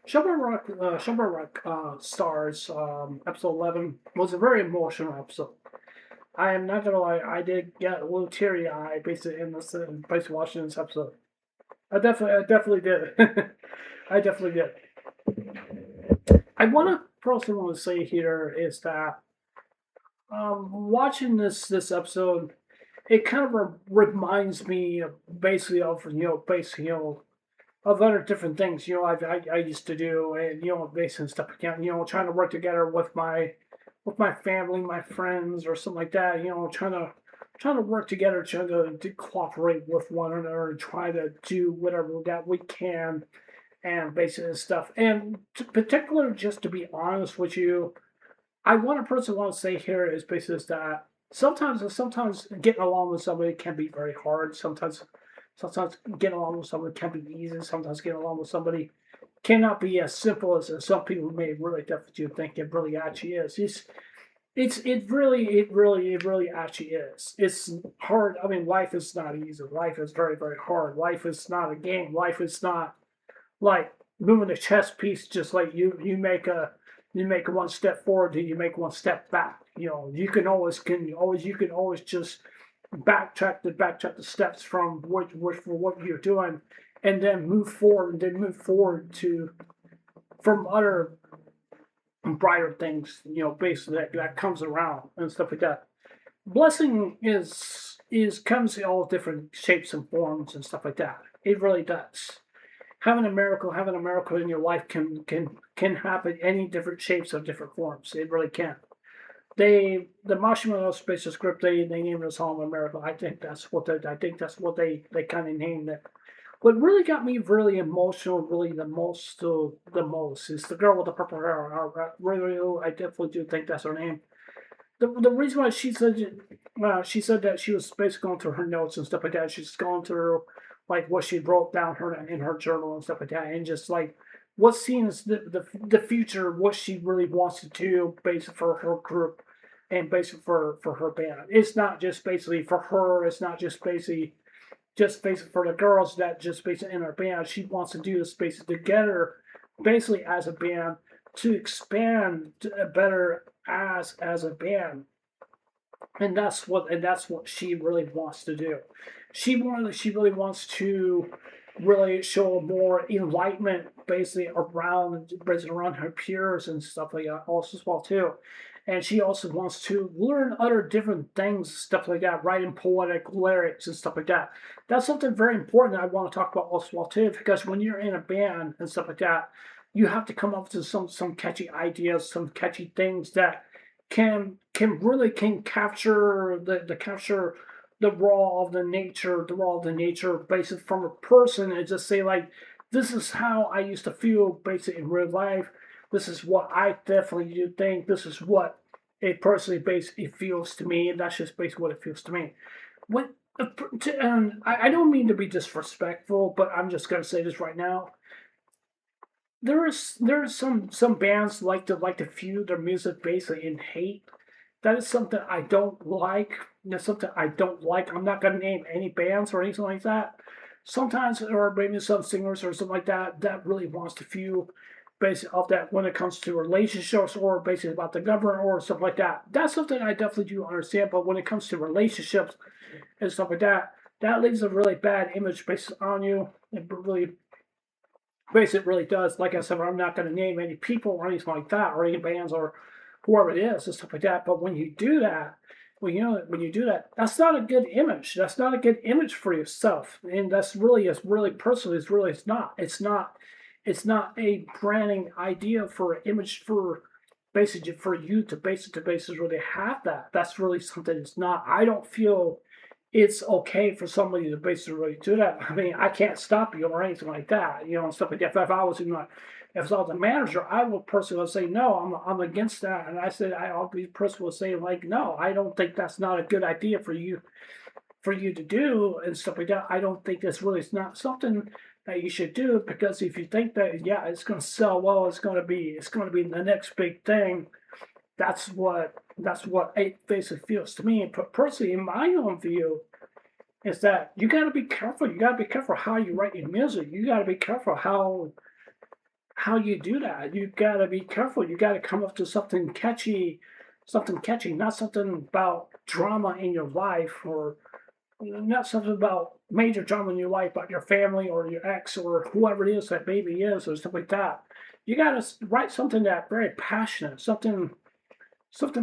Shelburne Rock stars episode 11 was a very emotional episode. I am not gonna lie, I did get a little teary eyed basically in this basically watching this episode. I definitely did. I definitely did. I want to first want to say here is that watching this episode, it kind of reminds me of basically of basically of other different things I used to do and basically stuff again trying to work together with my family, my friends, or something like that. Trying to work together, to cooperate with one another, and try to do whatever that we can, and basically stuff. And particular, just to be honest with you, I want a person want to say here is basically is that sometimes getting along with somebody can be very hard. Sometimes getting along with somebody can be easy. Sometimes getting along with somebody cannot be as simple as some people may really definitely think it really actually is. It really actually is. It's hard. I mean, life is not easy. Life is very, very hard. Life is not a game. Life is not like moving a chess piece. Just like you make one step forward, then you make one step back. You can always just backtrack the steps from what you're doing, and then move forward. And then move forward to from other brighter things, basically that comes around and stuff like that. Blessing is comes in all different shapes and forms and stuff like that. It really does. Having a miracle in your life can happen any different shapes of different forms. It really can. The Marshmallow Spaces script they named this home a miracle. I think that's what they kind of named it. What really got me really emotional, really the most is the girl with the purple hair. I definitely do think that's her name. The reason why she said that she was basically going through her notes and stuff like that. She's going through like what she wrote down her in her journal and stuff like that, and just like what seems the future, what she really wants to do, basically for her group and basically for her band. It's not just basically for her. It's not just basically for the girls that just basically in her band. She wants to do this basically together, basically as a band to expand better as a band, and that's what she really wants to do. She really wants to really show more enlightenment basically around her peers and stuff like that also as well too. And she also wants to learn other different things, stuff like that, writing poetic lyrics and stuff like that. That's something very important that I want to talk about also as well too, because when you're in a band and stuff like that, you have to come up with some catchy ideas, some catchy things that can capture the raw of the nature basically from a person, and just say like, this is how I used to feel basically in real life. This is what I definitely do think. This is what it personally basically feels to me, and that's just basically what it feels to me. When I don't mean to be disrespectful, but I'm just gonna say this right now. There is some bands like to view their music basically in hate. That is something I don't like. That's something I don't like. I'm not gonna name any bands or anything like that. Sometimes, or maybe some singers or something like that, that really wants to view basically of that when it comes to relationships or basically about the government or stuff like that. That's something I definitely do understand. But when it comes to relationships and stuff like that, that leaves a really bad image based on you. It really Basic really does. Like I said, I'm not going to name any people or anything like that, or any bands or whoever it is and stuff like that. But when you do that, when you do that, that's not a good image. That's not a good image for yourself, and that's really it's really personal. It's not. It's not a branding idea for an image for basically for you to basically really have that. That's really something. It's not. I don't feel it's okay for somebody to basically do that. I mean, I can't stop you or anything like that, and stuff like that. If I was if I was a manager, I would personally say no. I'm against that, and I'll be personally say like no. I don't think that's not a good idea for you to do and stuff like that. I don't think that's really it's not something that you should do, because if you think that yeah it's going to sell well, it's going to be the next big thing. That's what it basically feels to me. But personally, in my own view, is that you got to be careful. You got to be careful how you write your music. You got to be careful how you do that. You gotta be careful. You gotta come up to something catchy, not something about drama in your life or not something about major drama in your life, about your family or your ex or whoever it is that baby is or stuff like that. You gotta write something that very passionate, something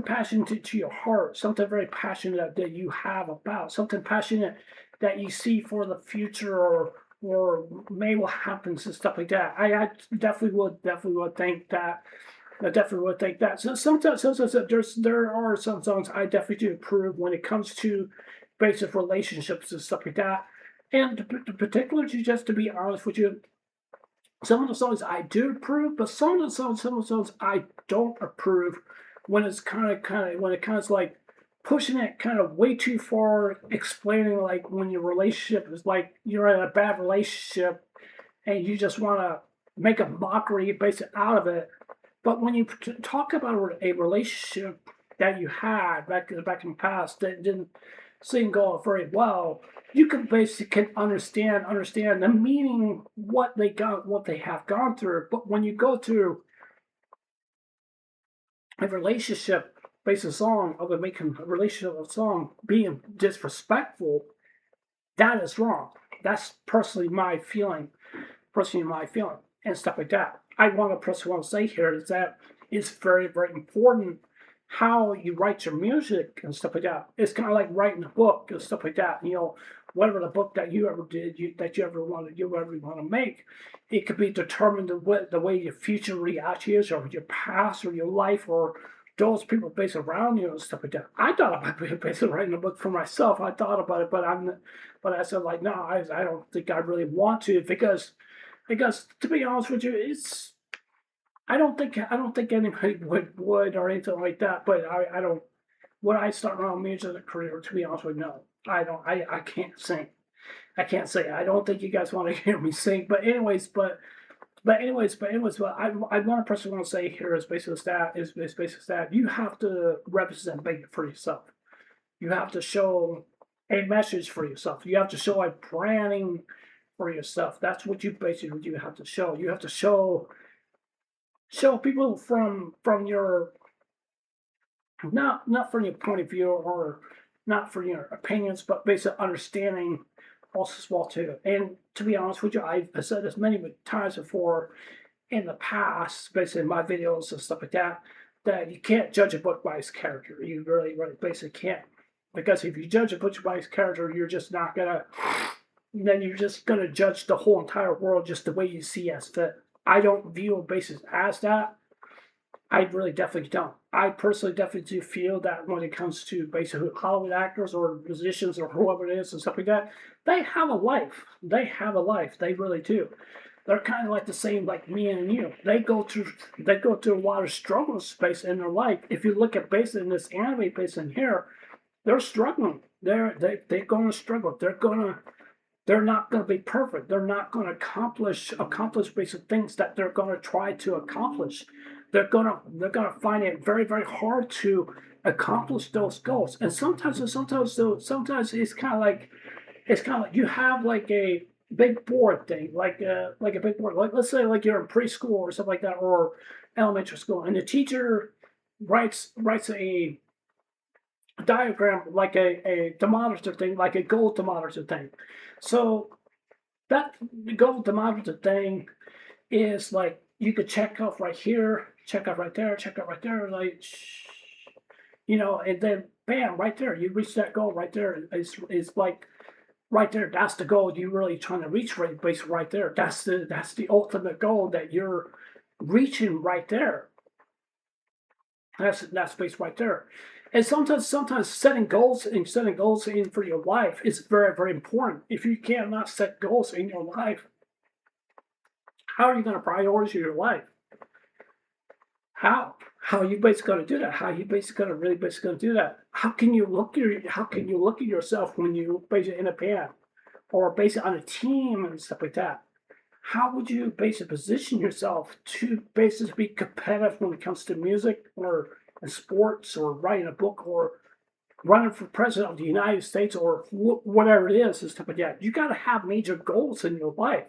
passionate to your heart, something very passionate that you have about, something passionate that you see for the future or may will happen and stuff like that. I definitely would think that. I definitely would think that. So sometimes there are some songs I definitely do approve when it comes to basic relationships and stuff like that. And particularly, just to be honest with you, some of the songs I do approve, but some of the songs I don't approve when it's when it kind of like pushing it kind of way too far, explaining like when your relationship is like you're in a bad relationship and you just want to make a mockery based out of it. But when you talk about a relationship that you had back in the past that didn't seem go very well, you can basically can understand the meaning what they have gone through. But when you go through a relationship based on song of it making a relationship of song being disrespectful, that is wrong. That's personally my feeling and stuff like that. I want to personally want to say here is that it's very important how you write your music and stuff like that. It's kind of like writing a book and stuff like that. You know, whatever the book that you ever did, you ever want to make, it could be determined the way your future reality is, or your past, or your life, or those people based around you and stuff like that. I thought about basically writing a book for myself. I thought about it, but I said like, no, I don't think I really want to because to be honest with you, it's I don't think anybody would or anything like that. But I don't when I start my own music career. To be honest with you, no, I don't. I can't sing. I can't sing. I don't think you guys want to hear me sing. But I want to personally want to say here is basically that you have to represent for yourself. You have to show a message for yourself. You have to show a branding for yourself. That's what you have to show. You have to show people from your not from your point of view or not from your opinions, but basically understanding also as well too. And to be honest with you, I've said this many times before in the past, basically in my videos and stuff like that, that you can't judge a book by its character. You really basically can't. Because if you judge a book by its character, then you're just gonna judge the whole entire world just the way you see as fit. I don't view a basis as that. I really definitely don't. I personally definitely do feel that when it comes to basically Hollywood actors or musicians or whoever it is and stuff like that, they have a life. They have a life. They really do. They're kind of like the same like me and you. They go through a lot of struggles space in their life. If you look at based in this anime based in here, they're struggling. They're going to struggle. They're not going to be perfect. They're not going to accomplish basic things that they're going to try to accomplish. They're gonna find it very hard to accomplish those goals. And sometimes it's kind of like you have like a big board thing, like a big board. Like let's say like you're in preschool or something like that, or elementary school, and the teacher writes a diagram like a thermometer thing, like a gold thermometer thing. So that gold thermometer thing is like you could check off right here, check off right there, check off right there, like and then bam, right there, you reach that goal right there. It's like right there. That's the goal you really trying to reach right, basically right there. That's the ultimate goal that you're reaching right there. That's space right there. And sometimes setting goals in for your life is very important. If you cannot set goals in your life, how are you going to prioritize your life? How? How are you basically going to do that? How are you basically going to really basically going to do that? How can you look at yourself when you basically in a band or basically on a team and stuff like that? How would you basically position yourself to basically be competitive when it comes to music or in sports or writing a book or running for president of the United States or whatever it is and stuff like that? You got to have major goals in your life.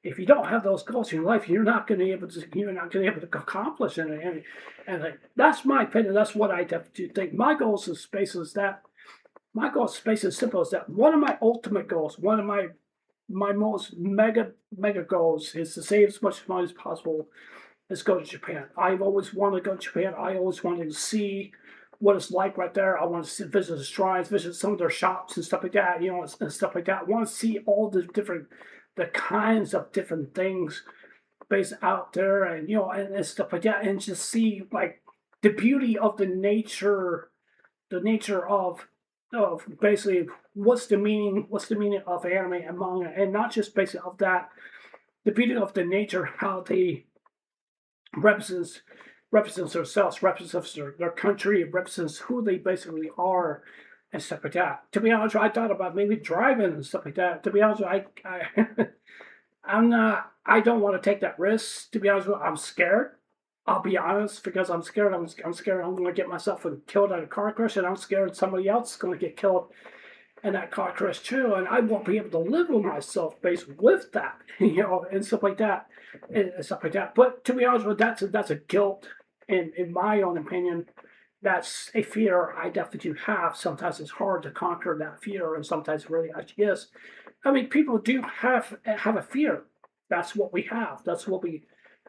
if you don't have those goals in your life, you're not going to be able to accomplish anything. And like, that's my opinion. That's what I definitely think. My goals is basically is that my goal is basically simple as that. One of my ultimate goals, one of my most mega goals is to save as much money as possible. Is go to Japan. I've always wanted to go to Japan. I always wanted to see what it's like right there. I want to visit the shrines, visit some of their shops and stuff like that, and stuff like that. I want to see all the kinds of different things based out there, and and stuff like that, and just see like the beauty of the nature of basically what's the meaning of anime and manga, and not just basically of that, the beauty of the nature, how they represents represents themselves, represents their country, represents who they basically are, and stuff like that. To be honest, I thought about maybe driving and stuff like that. To be honest, I'm not. I don't want to take that risk. To be honest, I'm scared. I'll be honest because I'm scared. I'm scared I'm going to get myself killed in a car crash, and I'm scared somebody else is going to get killed in that car crash too, and I won't be able to live with myself based with that, and stuff like that, and stuff like that. But to be honest with you, that's a guilt, in my own opinion. That's a fear I definitely do have. Sometimes it's hard to conquer that fear, and sometimes it really actually is. I mean, people do have a fear. That's what we have. That's what we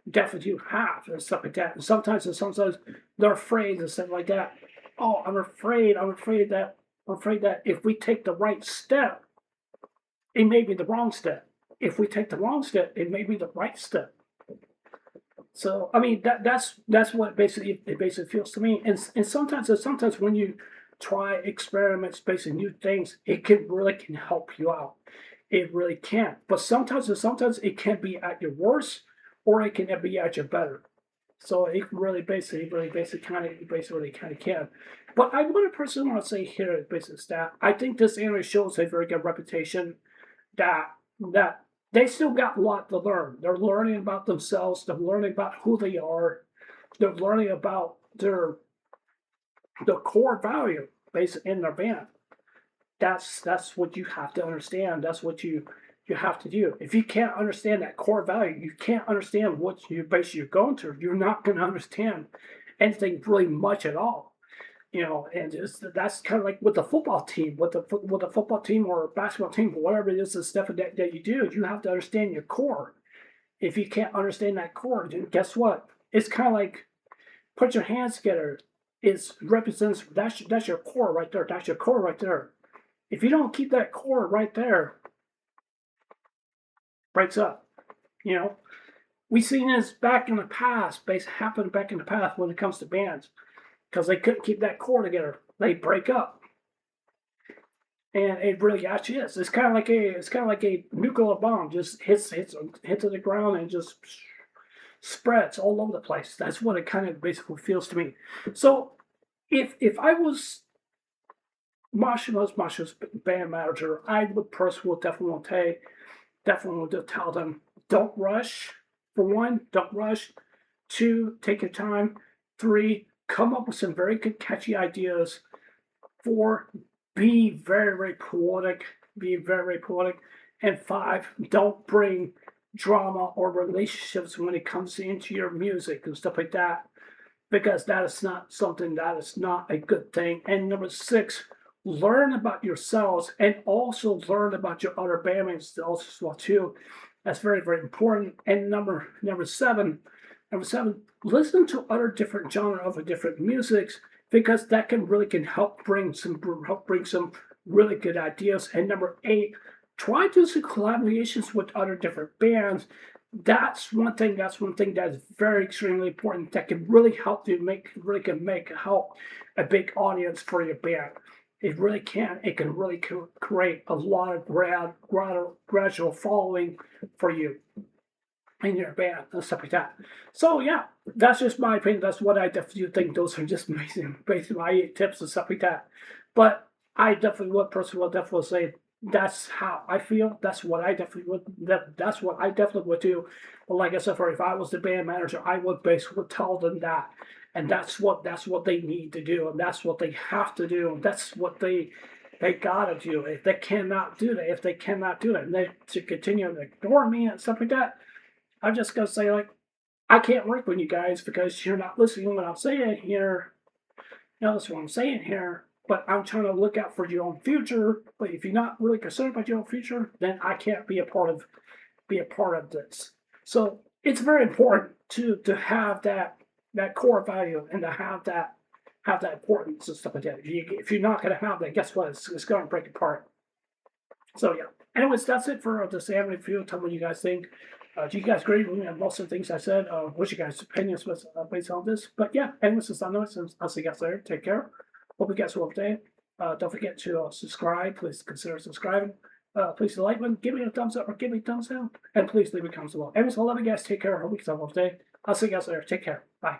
definitely do have, and stuff like that. And sometimes they're afraid and stuff like that. Oh, I'm afraid. I'm afraid that if we take the right step, it may be the wrong step. If we take the wrong step, it may be the right step. So I mean that's what it basically feels to me. And sometimes when you try experiments, basically new things, it can help you out. It really can. But sometimes it can be at your worst, or it can be at your better. So it really basically kind of can. But I want to personally want to say here, basically, that I think this anime shows a very good reputation, that that they still got a lot to learn. They're learning about themselves. They're learning about who they are. They're learning about their core value based in their band. That's what you have to understand. That's what you have to do. If you can't understand that core value, you can't understand what you basically you're going through. You're not going to understand anything really much at all. And that's kind of like with the football team, with the football team or basketball team, or whatever it is, the stuff that you do. You have to understand your core. If you can't understand that core, then guess what? It's kind of like put your hands together. It represents that's your core right there. That's your core right there. If you don't keep that core right there, breaks up. You know, we've seen this back in the past. Basically, happened back in the past when it comes to bands, because they couldn't keep that core together. They break up, and it really actually is. It's kind of like a nuclear bomb. Just hits the ground and just spreads all over the place. That's what it kind of basically feels to me. So if I was Masha's band manager, I would personally definitely want to tell them, don't rush. For one, don't rush. Two, take your time. Three, come up with some very good catchy ideas. Four, be very, very poetic. Be very, very poetic. And five, don't bring drama or relationships when it comes into your music and stuff like that, because that is not a good thing. And number six, learn about yourselves and also learn about your other bandmates also as well too. That's very, very important. And number seven, listen to other different genre of different musics, because that can help bring some really good ideas. And number eight, try to do some collaborations with other different bands. That's one thing. That's one thing that is very extremely important. That can really help you help a big audience for your band. It really can. It can really create a lot of gradual following for you in your band and stuff like that. So yeah, that's just my opinion. That's what I definitely think. Those are just amazing, basically my tips and stuff like that. But I definitely would personally will definitely say that's how I feel. That's what I definitely would. That's what I definitely would do. But like I said, if I was the band manager, I would basically tell them that, and that's what they need to do, and that's what they have to do, and that's what they they gotta do it. If they cannot do that, if they cannot do it, and they to continue to ignore me and stuff like that, I'm just gonna say like, I can't work with you guys because you're not listening to what I'm saying here. Now that's what I'm saying here. But I'm trying to look out for your own future. But if you're not really concerned about your own future, then I can't be a part of this. So it's very important to have that core value and to have that importance and stuff like that. If you're not going to have that, guess what? It's going to break apart. So yeah. Anyways, that's it for this anime review. Tell me what you guys think. Do you guys agree with me on most of the things I said? What's your guys' opinions based on this? But yeah, anyways, this is Dynamite, and I'll see you guys later. Take care. Hope you guys have a day. Don't forget to subscribe. Please consider subscribing. Please like button, give me a thumbs up or give me a thumbs down, and please leave a comment below. Anyways, I love you guys. Take care. Hope you guys have a day. I'll see you guys later. Take care. Bye.